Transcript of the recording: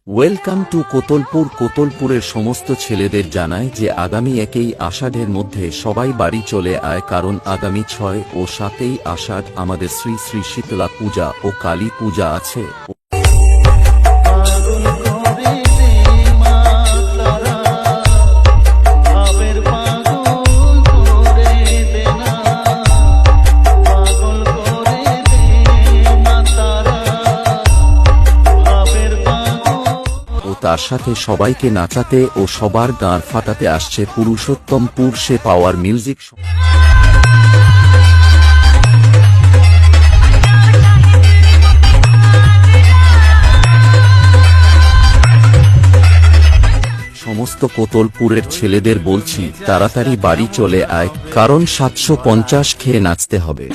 Welcome to Kotulpur. কোতলপুরের সমস্ত ছেলেদের জানায় যে আগামী 1 আষাঢ়ের মধ্যে সবাই বাড়ি চলে আয়, কারণ আগামী 6 ও 7 আষাঢ় আমাদের শ্রী শ্রী শীতলা পূজা ও কালী পূজা আছে। তার সাথে সবাইকে নাচাতে ও সবার গাঁর ফাটাতে আসছে পুরুষোত্তমপুর সে পাওয়ার মিউজিক। সমস্ত কোতলপুরের ছেলেদের বলছি তাড়াতাড়ি বাড়ি চলে আয়, কারণ 750 খেয়ে নাচতে হবে।